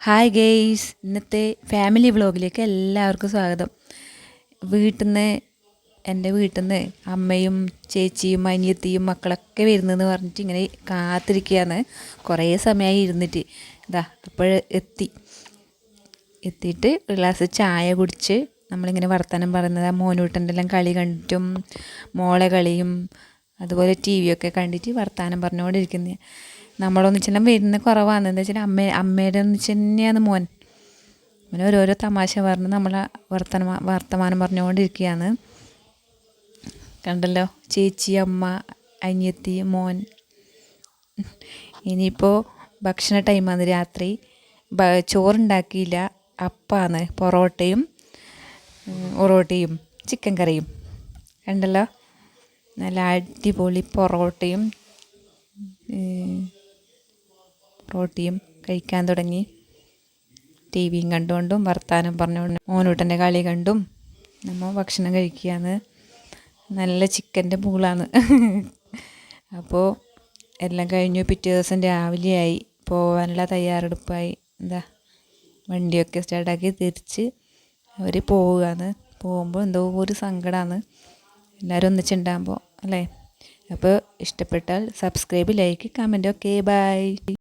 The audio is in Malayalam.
ഹായ് ഗെയ്സ്, ഇന്നത്തെ ഫാമിലി വ്ളോഗിലേക്ക് എല്ലാവർക്കും സ്വാഗതം. എൻ്റെ വീട്ടിൽ നിന്ന് അമ്മയും ചേച്ചിയും അനിയത്തിയും മക്കളൊക്കെ വരുന്നതെന്ന് പറഞ്ഞിട്ട് ഇങ്ങനെ കാത്തിരിക്കുകയാണ്. കുറേ സമയമായി ഇരുന്നിട്ട് ഇപ്പോൾ എത്തിയിട്ട് ഒരു ഗ്ലാസ് ചായ കുടിച്ച് നമ്മളിങ്ങനെ വർത്തമാനം പറയുന്നത് മോനൂട്ടൻ്റെ എല്ലാം കളി കണ്ടിട്ടും മോളെ കളിയും അതുപോലെ ടി വിയൊക്കെ കണ്ടിട്ട് വർത്തമാനം പറഞ്ഞുകൊണ്ടിരിക്കുന്നത്. നമ്മളൊന്നിച്ചെല്ലാം വരുന്ന കുറവാണ്. എന്താ വെച്ചാൽ അമ്മയുടെ ഒന്നിച്ച് തന്നെയാണ് മോൻ ഓരോരോ തമാശ പറഞ്ഞ് നമ്മളെ വർത്തമാനം പറഞ്ഞുകൊണ്ടിരിക്കുകയാണ്. കണ്ടല്ലോ, ചേച്ചി, അമ്മ, അനിയത്തി, മോൻ. ഇനിയിപ്പോൾ ഭക്ഷണ ടൈമാണ്. രാത്രി ചോറുണ്ടാക്കിയില്ല, അപ്പാണ്, പൊറോട്ടയും ചിക്കൻ കറിയും. കണ്ടല്ലോ, നല്ല അടിപൊളി പൊറോട്ടയും കഴിക്കാൻ തുടങ്ങി. ടി വിയും കണ്ടുകൊണ്ടും വർത്താനം പറഞ്ഞുകൊണ്ടും മോനൂട്ടൻ്റെ കളി കണ്ടും നമ്മൾ ഭക്ഷണം കഴിക്കുകയാണ്. നല്ല ചിക്കൻ്റെ പൂളാണ്. അപ്പോൾ എല്ലാം കഴിഞ്ഞു. പിറ്റേ ദിവസം രാവിലെയായി, പോകാനുള്ള തയ്യാറെടുപ്പായി. വണ്ടിയൊക്കെ സ്റ്റാർട്ടാക്കി തിരിച്ച് അവർ പോവുകയാണ്. പോകുമ്പോൾ എന്തോ ഒരു സങ്കടമാണ് എല്ലാവരും ഒന്നിച്ചുണ്ടാകുമ്പോൾ, അല്ലേ? അപ്പോൾ ഇഷ്ടപ്പെട്ടാൽ subscribe, like, comment. Okay, by.